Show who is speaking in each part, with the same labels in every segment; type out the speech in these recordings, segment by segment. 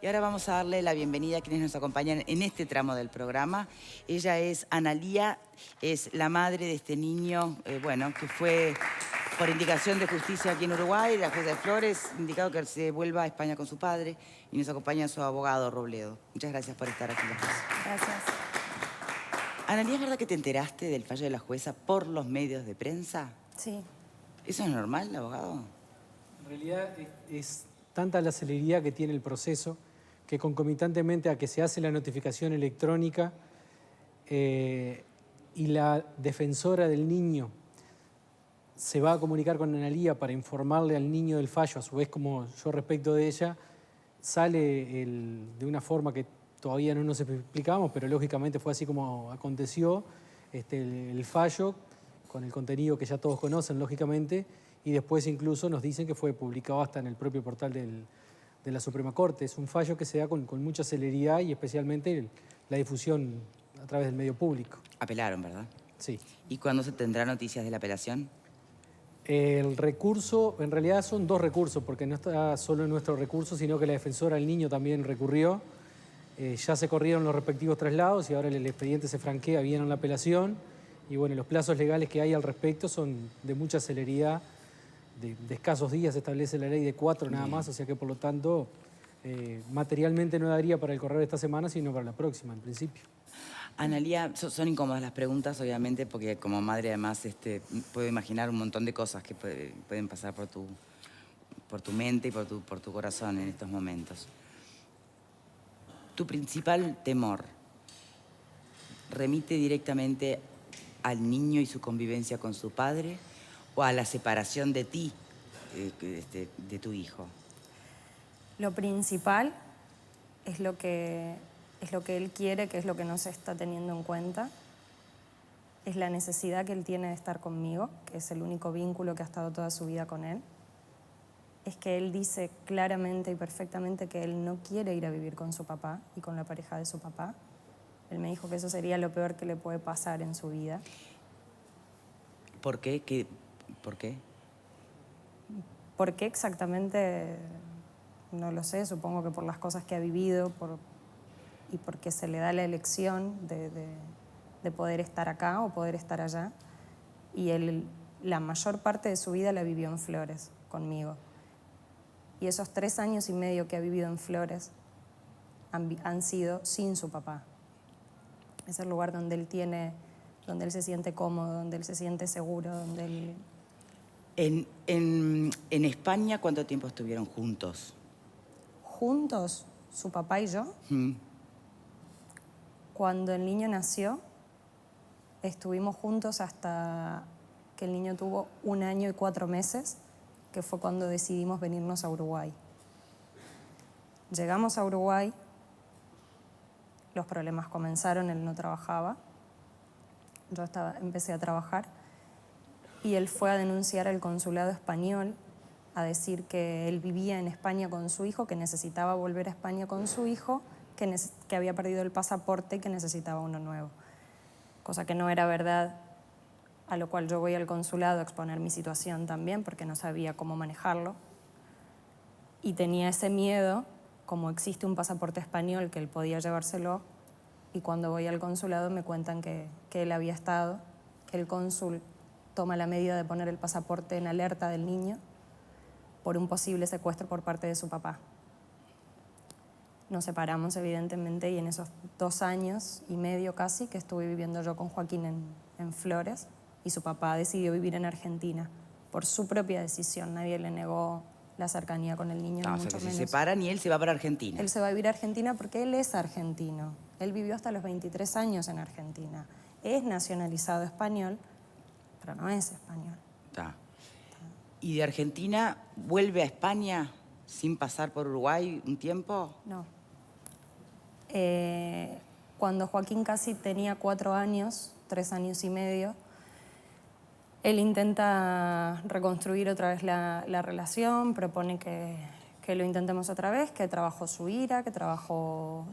Speaker 1: Y ahora vamos a darle la bienvenida a quienes nos acompañan en este tramo del programa. Ella es Analía, es la madre de este niño, bueno, que fue por indicación de justicia aquí en Uruguay, la jueza de Flores, indicado que se vuelva a España con su padre, y nos acompaña su abogado, Robledo. Muchas gracias por estar aquí.
Speaker 2: Gracias.
Speaker 1: Analía, ¿es verdad que te enteraste del fallo de la jueza por los medios de prensa?
Speaker 2: Sí.
Speaker 1: ¿Eso es normal, abogado?
Speaker 3: En realidad es tanta la celeridad que tiene el proceso que concomitantemente a que se hace la notificación electrónica y la defensora del niño se va a comunicar con Analía para informarle al niño del fallo, a su vez como yo respecto de ella, sale de una forma que todavía no nos explicamos, pero lógicamente fue así como aconteció el fallo, con el contenido que ya todos conocen, lógicamente, y después incluso nos dicen que fue publicado hasta en el propio portal de la Suprema Corte. Es un fallo que se da con mucha celeridad y especialmente la difusión a través del medio público.
Speaker 1: Apelaron, ¿verdad?
Speaker 3: Sí.
Speaker 1: ¿Y cuándo se tendrá noticias de la apelación?
Speaker 3: El recurso, en realidad son dos recursos, porque no está solo en nuestro recurso, sino que la defensora del niño también recurrió. Ya se corrieron los respectivos traslados y ahora el expediente se franquea bien en la apelación. Y bueno, los plazos legales que hay al respecto son de mucha celeridad, de escasos días. Se establece la ley de 4 nada más, o sea que por lo tanto materialmente no daría para el correr de esta semana, sino para la próxima, en principio.
Speaker 1: Analía, son incómodas las preguntas, obviamente, porque como madre además puedo imaginar un montón de cosas que pueden pasar por tu mente y por tu corazón en estos momentos. ¿Tu principal temor remite directamente al niño y su convivencia con su padre o a la separación de ti, de tu hijo?
Speaker 2: Lo principal es lo que él quiere, que es lo que no se está teniendo en cuenta. Es la necesidad que él tiene de estar conmigo, que es el único vínculo que ha estado toda su vida con él. Es que él dice claramente y perfectamente que él no quiere ir a vivir con su papá y con la pareja de su papá. Él me dijo que eso sería lo peor que le puede pasar en su vida.
Speaker 1: ¿Por qué? ¿Por qué?
Speaker 2: ¿Por qué exactamente? No lo sé, supongo que por las cosas que ha vivido y porque se le da la elección de poder estar acá o poder estar allá. Y él la mayor parte de su vida la vivió en Flores, conmigo. Y esos 3 años y medio que ha vivido en Flores han sido sin su papá. Es el lugar donde él se siente cómodo, donde él se siente seguro, donde él...
Speaker 1: En España, ¿cuánto tiempo estuvieron juntos?
Speaker 2: Juntos, su papá y yo, cuando el niño nació, estuvimos juntos hasta que el niño tuvo 1 año y 4 meses, que fue cuando decidimos venirnos a Uruguay. Llegamos a Uruguay, los problemas comenzaron, él no trabajaba, yo empecé a trabajar y él fue a denunciar al consulado español a decir que él vivía en España con su hijo, que necesitaba volver a España con su hijo, que había perdido el pasaporte y que necesitaba uno nuevo. Cosa que no era verdad, a lo cual yo voy al consulado a exponer mi situación también, porque no sabía cómo manejarlo. Y tenía ese miedo, como existe un pasaporte español, que él podía llevárselo, y cuando voy al consulado me cuentan que él había estado, que el cónsul toma la medida de poner el pasaporte en alerta del niño por un posible secuestro por parte de su papá. Nos separamos, evidentemente, y en esos 2 años y medio casi que estuve viviendo yo con Joaquín en Flores, y su papá decidió vivir en Argentina por su propia decisión. Nadie le negó la cercanía con el niño, ni mucho menos.
Speaker 1: Se separan y él se va para Argentina.
Speaker 2: Él se va a vivir a Argentina porque él es argentino. Él vivió hasta los 23 años en Argentina. Es nacionalizado español, pero no es español.
Speaker 1: ¿Y de Argentina vuelve a España sin pasar por Uruguay un tiempo?
Speaker 2: No. Cuando Joaquín casi tenía 4 años, 3 años y medio, él intenta reconstruir otra vez la relación, propone que lo intentemos otra vez, que trabajó su ira, que trabajó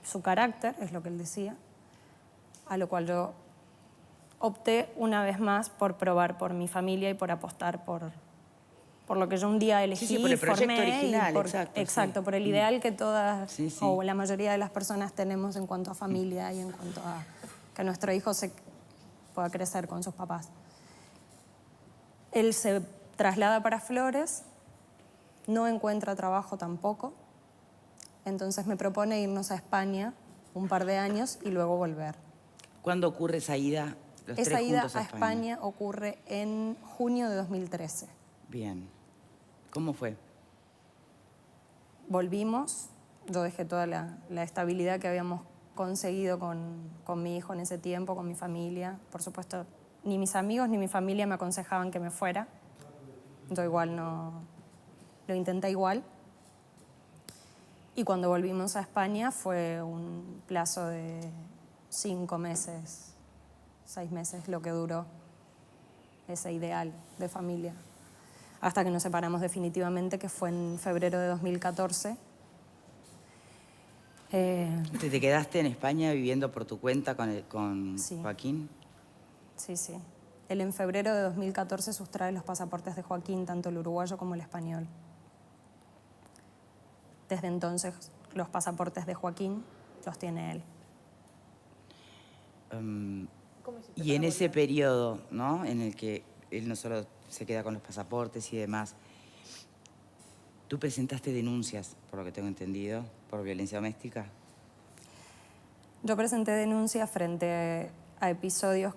Speaker 2: su carácter, es lo que él decía, a lo cual yo opté una vez más por probar por mi familia y por apostar por por lo que yo un día elegí,
Speaker 1: Sí, por el proyecto
Speaker 2: formé,
Speaker 1: original,
Speaker 2: y por,
Speaker 1: exacto, sí.
Speaker 2: por el ideal que todas
Speaker 1: Sí, sí.
Speaker 2: o la mayoría de las personas tenemos en cuanto a familia y en cuanto a que nuestro hijo se pueda crecer con sus papás. Él se traslada para Flores, no encuentra trabajo tampoco, entonces me propone irnos a España un par de años y luego volver.
Speaker 1: ¿Cuándo ocurre esa ida? Los
Speaker 2: Esa
Speaker 1: tres
Speaker 2: ida
Speaker 1: juntos
Speaker 2: a España ocurre en junio de 2013.
Speaker 1: Bien. ¿Cómo fue?
Speaker 2: Volvimos, yo dejé toda la estabilidad que habíamos conseguido con mi hijo en ese tiempo, con mi familia. Por supuesto, ni mis amigos ni mi familia me aconsejaban que me fuera. Yo igual no, lo intenté igual. Y cuando volvimos a España fue un plazo de 5 meses, 6 meses, lo que duró ese ideal de familia. Hasta que nos separamos definitivamente, que fue en febrero de 2014.
Speaker 1: ¿Te quedaste en España viviendo por tu cuenta con
Speaker 2: Sí.
Speaker 1: Joaquín?
Speaker 2: Sí, sí. Él en febrero de 2014 sustrae los pasaportes de Joaquín, tanto el uruguayo como el español. Desde entonces, los pasaportes de Joaquín los tiene él.
Speaker 1: Y en ese periodo, ¿no? En el que él no solo se queda con los pasaportes y demás, ¿tú presentaste denuncias, por lo que tengo entendido, por violencia doméstica?
Speaker 2: Yo presenté denuncias frente a episodios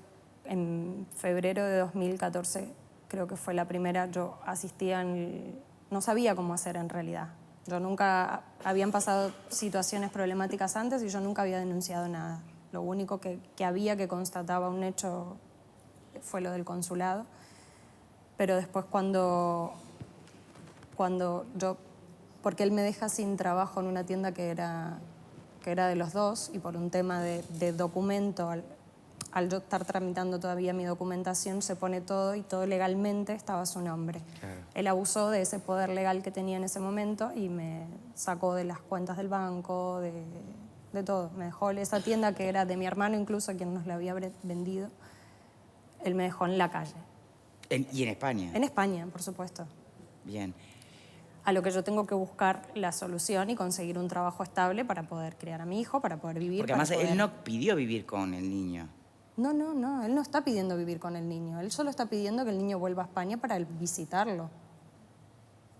Speaker 2: en febrero de 2014, creo que fue la primera. Yo asistía, no sabía cómo hacer en realidad. Yo nunca, habían pasado situaciones problemáticas antes y yo nunca había denunciado nada. Lo único que había que constataba un hecho fue lo del consulado. Pero después cuando yo, porque él me deja sin trabajo en una tienda que era de los dos, y por un tema de documento, al yo estar tramitando todavía mi documentación, se pone todo y todo legalmente estaba a su nombre.
Speaker 1: Claro.
Speaker 2: Él abusó de ese poder legal que tenía en ese momento y me sacó de las cuentas del banco, de todo. Me dejó esa tienda que era de mi hermano, incluso a quien nos la había vendido, él me dejó en la calle.
Speaker 1: ¿Y en España?
Speaker 2: En España, por supuesto.
Speaker 1: Bien.
Speaker 2: A lo que yo tengo que buscar la solución y conseguir un trabajo estable para poder criar a mi hijo, para poder vivir.
Speaker 1: Porque además él no pidió vivir con el niño.
Speaker 2: No, él no está pidiendo vivir con el niño. Él solo está pidiendo que el niño vuelva a España para visitarlo.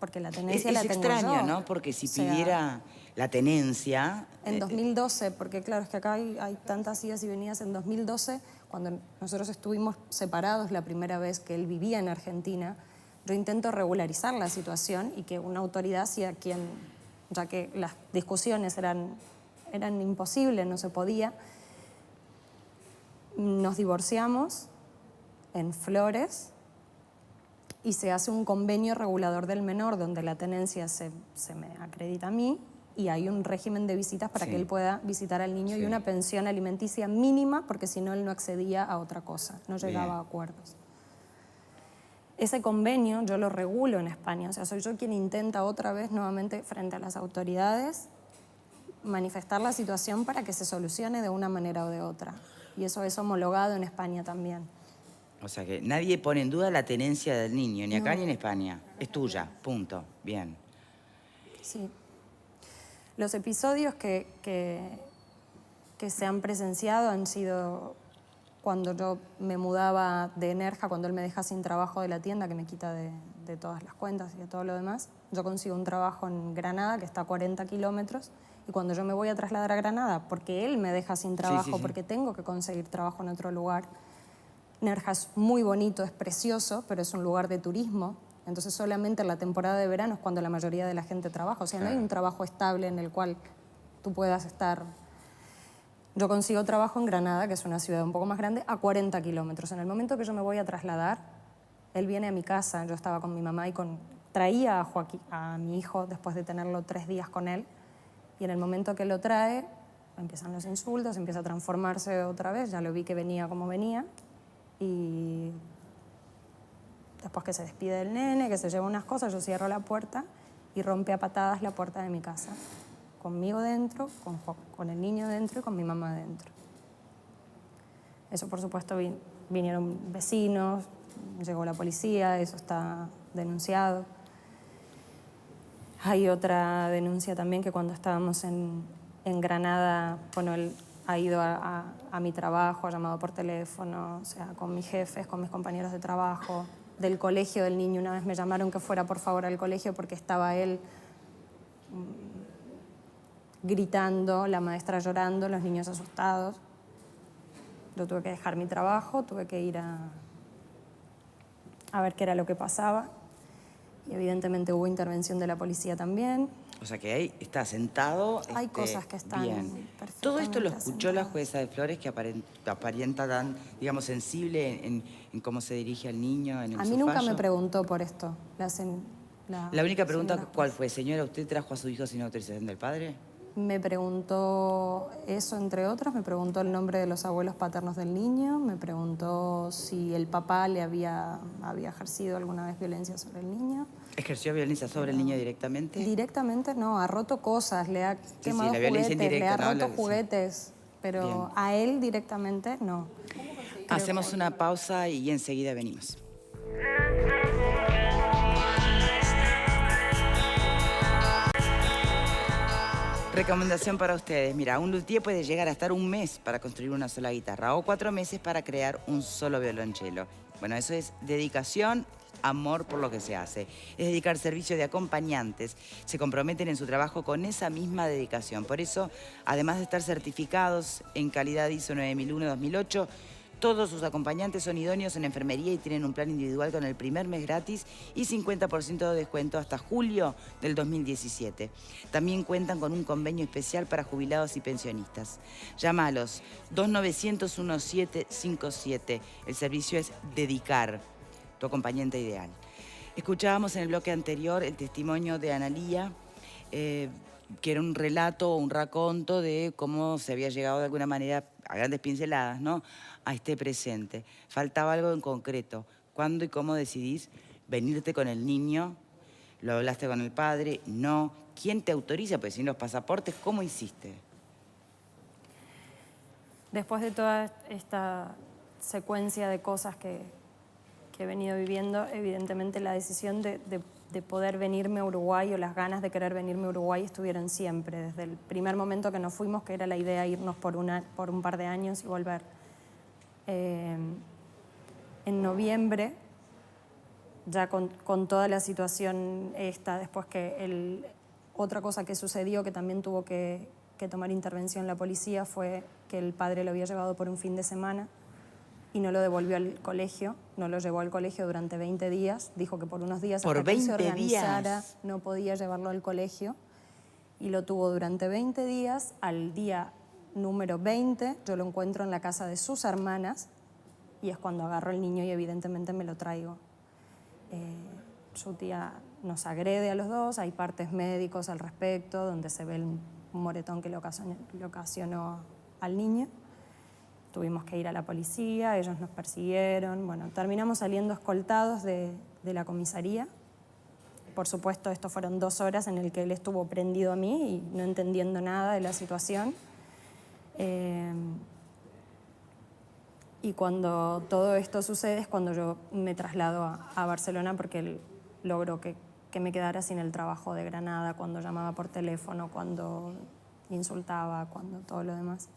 Speaker 2: Porque la tenencia la tengo yo.
Speaker 1: Es extraño, ¿no? Porque si pidiera la tenencia...
Speaker 2: En 2012, porque claro, es que acá hay tantas idas y venidas. En 2012, cuando nosotros estuvimos separados la primera vez que él vivía en Argentina, yo intento regularizar la situación y que una autoridad sea quien, ya que las discusiones eran imposibles, no se podía. Nos divorciamos en Flores y se hace un convenio regulador del menor donde la tenencia se me acredita a mí y hay un régimen de visitas para que él pueda visitar al niño y una pensión alimenticia mínima, porque si no él no accedía a otra cosa, no llegaba a acuerdos. Ese convenio yo lo regulo en España, o sea, soy yo quien intenta otra vez nuevamente frente a las autoridades manifestar la situación para que se solucione de una manera o de otra. Y eso es homologado en España también.
Speaker 1: O sea que nadie pone en duda la tenencia del niño, ni acá ni en España. Es tuya, punto. Bien.
Speaker 2: Sí. Los episodios que se han presenciado han sido cuando yo me mudaba de Nerja, cuando él me deja sin trabajo de la tienda, que me quita de todas las cuentas y de todo lo demás. Yo consigo un trabajo en Granada, que está a 40 kilómetros, y cuando yo me voy a trasladar a Granada, porque él me deja sin trabajo, porque tengo que conseguir trabajo en otro lugar. Nerja es muy bonito, es precioso, pero es un lugar de turismo. Entonces solamente en la temporada de verano es cuando la mayoría de la gente trabaja. O sea, no hay un trabajo estable en el cual tú puedas estar. Yo consigo trabajo en Granada, que es una ciudad un poco más grande, a 40 kilómetros. En el momento que yo me voy a trasladar, él viene a mi casa, yo estaba con mi mamá y traía a Joaquín, a mi hijo, después de tenerlo 3 días con él, y en el momento que lo trae, empiezan los insultos, empieza a transformarse otra vez, ya lo vi que venía como venía, y después que se despide del nene, que se lleva unas cosas, yo cierro la puerta y rompe a patadas la puerta de mi casa. Conmigo dentro, con el niño dentro y con mi mamá dentro. Eso, por supuesto, vinieron vecinos, llegó la policía, eso está denunciado. Hay otra denuncia también que cuando estábamos en Granada, bueno, él ha ido a mi trabajo, ha llamado por teléfono, o sea, con mis jefes, con mis compañeros de trabajo, del colegio del niño. Una vez me llamaron que fuera por favor al colegio porque estaba él gritando, la maestra llorando, los niños asustados. Yo tuve que dejar mi trabajo, tuve que ir a ver qué era lo que pasaba. Y evidentemente hubo intervención de la policía también.
Speaker 1: O sea que ahí está sentado.
Speaker 2: Hay cosas que están
Speaker 1: bien.
Speaker 2: perfectamente
Speaker 1: Todo esto lo escuchó la
Speaker 2: asentadas.
Speaker 1: jueza de Flores, que aparenta tan, digamos, sensible en cómo se dirige al niño, en
Speaker 2: A
Speaker 1: su
Speaker 2: mí nunca
Speaker 1: fallo.
Speaker 2: me preguntó por esto.
Speaker 1: La única pregunta,
Speaker 2: señora
Speaker 1: ¿cuál
Speaker 2: jueza.
Speaker 1: fue? Señora, ¿usted trajo a su hijo sin autorización del padre?
Speaker 2: Me preguntó eso, entre otras. Me preguntó el nombre de los abuelos paternos del niño. Me preguntó si el papá le había ejercido alguna vez violencia sobre el niño.
Speaker 1: ¿Ejerció violencia sobre el niño directamente?
Speaker 2: Directamente no, ha roto cosas, le ha quemado
Speaker 1: la violencia
Speaker 2: juguetes, le ha
Speaker 1: indirecta, ¿no?
Speaker 2: roto
Speaker 1: Sí.
Speaker 2: juguetes, pero
Speaker 1: Bien.
Speaker 2: a él directamente no.
Speaker 1: Hacemos una pausa y enseguida venimos. Recomendación para ustedes. Mira, un luthier puede llegar a estar un mes para construir una sola guitarra o 4 meses para crear un solo violonchelo. Bueno, eso es dedicación, amor por lo que se hace. Es dedicar servicio de acompañantes. Se comprometen en su trabajo con esa misma dedicación. Por eso, además de estar certificados en calidad ISO 9001-2008, todos sus acompañantes son idóneos en enfermería y tienen un plan individual con el primer mes gratis y 50% de descuento hasta julio del 2017. También cuentan con un convenio especial para jubilados y pensionistas. Llámalos 2900-1757. El servicio es Dedicar, tu acompañante ideal. Escuchábamos en el bloque anterior el testimonio de Analía, que era un relato o un raconto de cómo se había llegado de alguna manera, a grandes pinceladas, ¿no?, a este presente. Faltaba algo en concreto. ¿Cuándo y cómo decidís venirte con el niño? ¿Lo hablaste con el padre? No. ¿Quién te autoriza? Pues sin los pasaportes, ¿cómo hiciste?
Speaker 2: Después de toda esta secuencia de cosas que he venido viviendo, evidentemente la decisión de poder venirme a Uruguay o las ganas de querer venirme a Uruguay estuvieron siempre, desde el primer momento que nos fuimos, que era la idea irnos por un par de años y volver. En noviembre, ya con toda la situación esta, después que otra cosa que sucedió, que también tuvo que tomar intervención la policía, fue que el padre lo había llevado por un fin de semana y no lo devolvió al colegio, no lo llevó al colegio durante 20 días, dijo que por unos días
Speaker 1: ¿Por
Speaker 2: hasta que él se
Speaker 1: 20
Speaker 2: organizara
Speaker 1: días?
Speaker 2: no podía llevarlo al colegio, y lo tuvo durante 20 días. Al día número 20 yo lo encuentro en la casa de sus hermanas y es cuando agarro el niño y evidentemente me lo traigo. Su tía nos agrede a los dos, hay partes médicos al respecto donde se ve el moretón que le ocasionó al niño. Tuvimos que ir a la policía, ellos nos persiguieron. Bueno, terminamos saliendo escoltados de la comisaría. Por supuesto, esto fueron 2 horas en el que él estuvo prendido a mí y no entendiendo nada de la situación. Y cuando todo esto sucede es cuando yo me traslado a Barcelona, porque él logró que me quedara sin el trabajo de Granada, cuando llamaba por teléfono, cuando insultaba, cuando todo lo demás.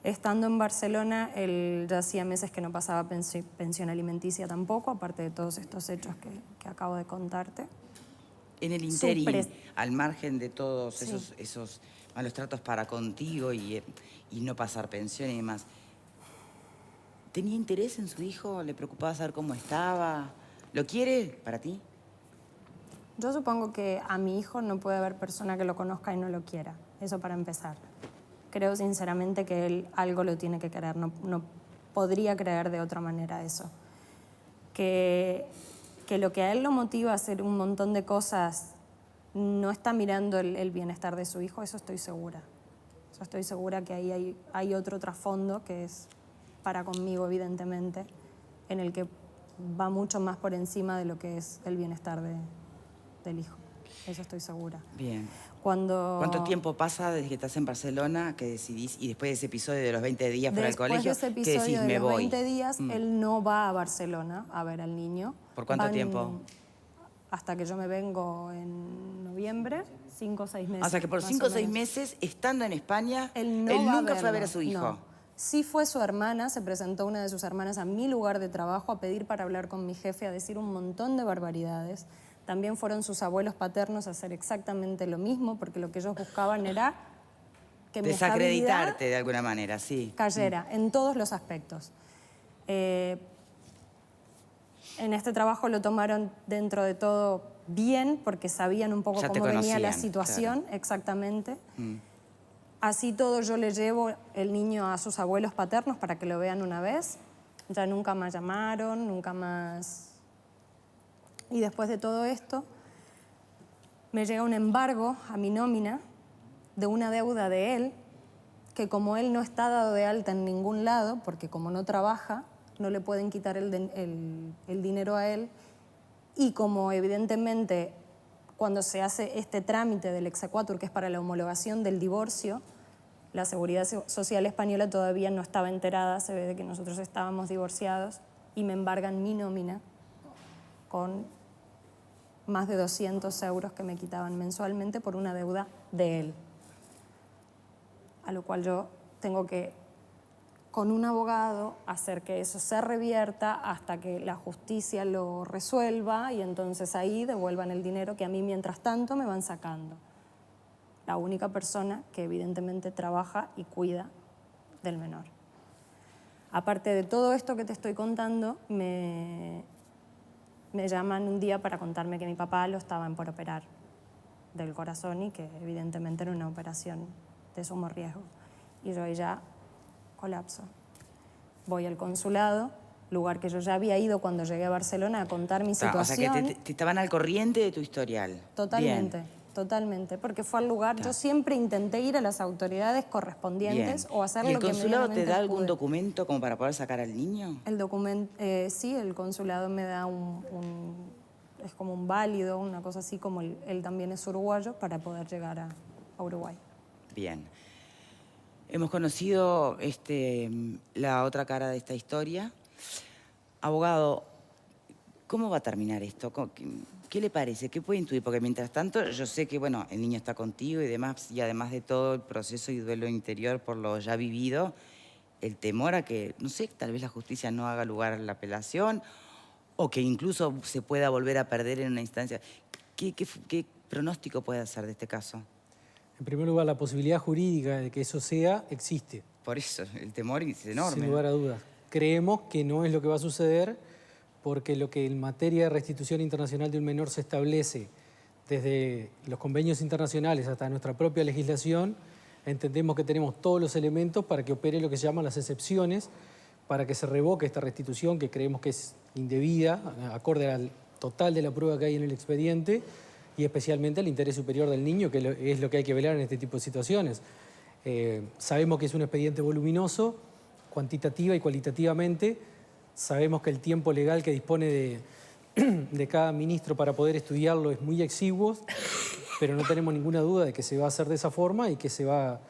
Speaker 2: Estando en Barcelona, él ya hacía meses que no pasaba pensión alimenticia tampoco, aparte de todos estos hechos que acabo de contarte.
Speaker 1: En el interín, al margen de todos esos malos tratos para contigo y no pasar pensión y demás, ¿tenía interés en su hijo? ¿Le preocupaba saber cómo estaba? ¿Lo quiere para ti?
Speaker 2: Yo supongo que a mi hijo no puede haber persona que lo conozca y no lo quiera. Eso para empezar. Creo sinceramente que él algo lo tiene que querer. No podría creer de otra manera eso. Que lo que a él lo motiva a hacer un montón de cosas no está mirando el bienestar de su hijo, eso estoy segura. Yo estoy segura que ahí hay otro trasfondo que es para conmigo, evidentemente, en el que va mucho más por encima de lo que es el bienestar del hijo. Eso estoy segura.
Speaker 1: Bien.
Speaker 2: Cuando...
Speaker 1: ¿Cuánto tiempo pasa desde que estás en Barcelona que decidís, y después de ese episodio de los 20 días fuera del colegio,
Speaker 2: después de ese
Speaker 1: que
Speaker 2: episodio
Speaker 1: decís,
Speaker 2: de
Speaker 1: me
Speaker 2: los
Speaker 1: voy?
Speaker 2: 20 días, él no va a Barcelona a ver al niño.
Speaker 1: ¿Por cuánto tiempo?
Speaker 2: hasta que yo me vengo en noviembre, 5 o 6 meses.
Speaker 1: O sea que por
Speaker 2: más
Speaker 1: 5 o
Speaker 2: o
Speaker 1: 6
Speaker 2: menos.
Speaker 1: meses, estando en España,
Speaker 2: Él
Speaker 1: nunca fue a ver a su hijo.
Speaker 2: No. Sí fue su hermana, se presentó una de sus hermanas a mi lugar de trabajo a pedir para hablar con mi jefe, a decir un montón de barbaridades. También fueron sus abuelos paternos a hacer exactamente lo mismo, porque lo que ellos buscaban era que mi
Speaker 1: Desacreditarte
Speaker 2: estabilidad
Speaker 1: de alguna manera, sí.
Speaker 2: cayera en todos los aspectos. En este trabajo lo tomaron dentro de todo bien, porque sabían un poco
Speaker 1: Ya te
Speaker 2: cómo venía la
Speaker 1: conocían,
Speaker 2: situación, exactamente. Así todo yo le llevo el niño a sus abuelos paternos para que lo vean una vez. Ya nunca más llamaron, nunca más... Y después de todo esto, me llega un embargo a mi nómina de una deuda de él, que como él no está dado de alta en ningún lado, porque como no trabaja, no le pueden quitar el dinero a él, y como evidentemente cuando se hace este trámite del exequatur, que es para la homologación del divorcio, la Seguridad Social Española todavía no estaba enterada, se ve de que nosotros estábamos divorciados, y me embargan mi nómina con más de 200 euros que me quitaban mensualmente por una deuda de él. A lo cual yo tengo que, con un abogado, hacer que eso se revierta hasta que la justicia lo resuelva y entonces ahí devuelvan el dinero que a mí mientras tanto me van sacando. La única persona que evidentemente trabaja y cuida del menor. Aparte de todo esto que te estoy contando, me llaman un día para contarme que mi papá lo estaban por operar del corazón y que evidentemente era una operación de sumo riesgo. Y yo ahí ya colapso. Voy al consulado, lugar que yo ya había ido cuando llegué a Barcelona a contar mi situación.
Speaker 1: O sea que te estaban al corriente de tu historial.
Speaker 2: Totalmente.
Speaker 1: Bien.
Speaker 2: Totalmente, porque fue al lugar, yo siempre intenté ir a las autoridades correspondientes o hacer
Speaker 1: ¿Y
Speaker 2: lo que
Speaker 1: el consulado te da algún
Speaker 2: pude.
Speaker 1: documento como para poder sacar al niño?
Speaker 2: El documento, sí, el consulado me da es como un válido, una cosa así, como él también es uruguayo, para poder llegar a Uruguay.
Speaker 1: Bien. Hemos conocido la otra cara de esta historia. Abogado, ¿cómo va a terminar esto? ¿Qué le parece? ¿Qué puede intuir? Porque mientras tanto yo sé que, bueno, el niño está contigo y demás, y además de todo el proceso y duelo interior por lo ya vivido, el temor a que, no sé, tal vez la justicia no haga lugar a la apelación o que incluso se pueda volver a perder en una instancia. ¿Qué pronóstico puede hacer de este caso?
Speaker 3: En primer lugar, la posibilidad jurídica de que eso sea existe.
Speaker 1: Por eso, el temor es enorme.
Speaker 3: Sin lugar a dudas. Creemos que no es lo que va a suceder porque lo que en materia de restitución internacional de un menor se establece desde los convenios internacionales hasta nuestra propia legislación, entendemos que tenemos todos los elementos para que opere lo que se llaman las excepciones, para que se revoque esta restitución que creemos que es indebida, acorde al total de la prueba que hay en el expediente y especialmente al interés superior del niño, que es lo que hay que velar en este tipo de situaciones. Sabemos que es un expediente voluminoso, cuantitativa y cualitativamente. Sabemos que el tiempo legal que dispone de cada ministro para poder estudiarlo es muy exiguo, pero no tenemos ninguna duda de que se va a hacer de esa forma y que se va a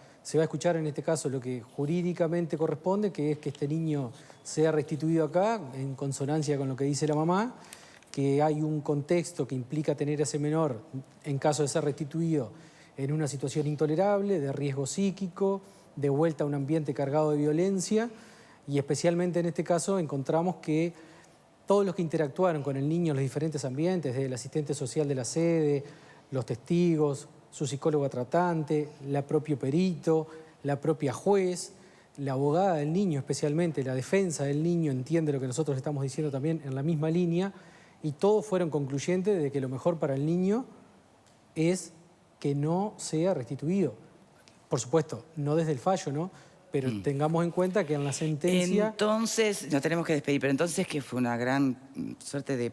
Speaker 3: escuchar en este caso lo que jurídicamente corresponde, que es que este niño sea restituido acá, en consonancia con lo que dice la mamá, que hay un contexto que implica tener a ese menor, en caso de ser restituido, en una situación intolerable, de riesgo psíquico, de vuelta a un ambiente cargado de violencia, y especialmente en este caso encontramos que todos los que interactuaron con el niño en los diferentes ambientes, desde el asistente social de la sede, los testigos, su psicóloga tratante, la propio perito, la propia juez, la abogada del niño especialmente, la defensa del niño entiende lo que nosotros estamos diciendo también en la misma línea, y todos fueron concluyentes de que lo mejor para el niño es que no sea restituido. Por supuesto, no desde el fallo, ¿no? Pero tengamos en cuenta que en la sentencia...
Speaker 1: Entonces, nos tenemos que despedir, pero entonces que fue una gran suerte de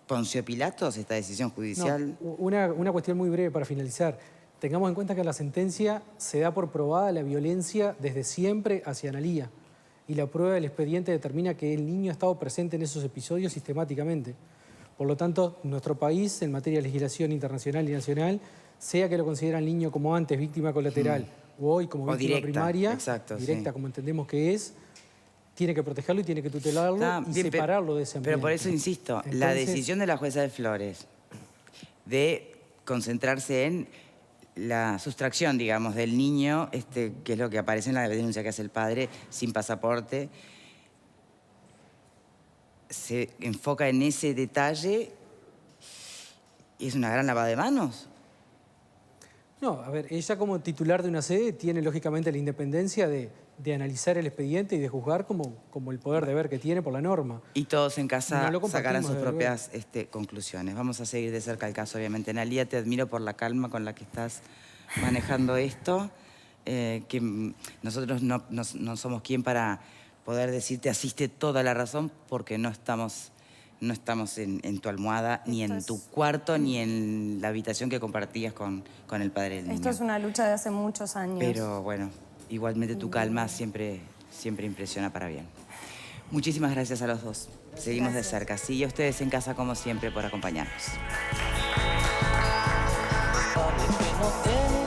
Speaker 1: Poncio Pilatos esta decisión judicial.
Speaker 3: No, una cuestión muy breve para finalizar. Tengamos en cuenta que en la sentencia se da por probada la violencia desde siempre hacia Analía. Y la prueba del expediente determina que el niño ha estado presente en esos episodios sistemáticamente. Por lo tanto, nuestro país, en materia de legislación internacional y nacional, sea que lo considera al niño como antes víctima colateral o hoy como víctima primaria, directa como entendemos que es, tiene que protegerlo y tiene que tutelarlo y separarlo de ese ambiente.
Speaker 1: Pero por eso insisto, entonces, la decisión de la jueza de Flores de concentrarse en la sustracción, digamos, del niño, que es lo que aparece en la denuncia que hace el padre, sin pasaporte. Se enfoca en ese detalle y es una gran lavada de manos.
Speaker 3: No, a ver, ella como titular de una sede tiene lógicamente la independencia de analizar el expediente y de juzgar como el poder de ver que tiene por la norma.
Speaker 1: Y todos en casa
Speaker 3: No lo
Speaker 1: sacarán sus
Speaker 3: compartimos,
Speaker 1: propias conclusiones. Vamos a seguir de cerca el caso, obviamente. Analía, te admiro por la calma con la que estás manejando esto. Que nosotros no somos quien para poder decirte asiste toda la razón, porque no estamos en tu almohada, ni en tu cuarto, ni en la habitación que compartías con el padre del niño.
Speaker 2: Esto es una lucha de hace muchos años.
Speaker 1: Pero bueno, igualmente tu calma siempre impresiona para bien. Muchísimas gracias a los dos. Seguimos de cerca. Sí, y a ustedes en casa, como siempre, por acompañarnos.
Speaker 4: Que no te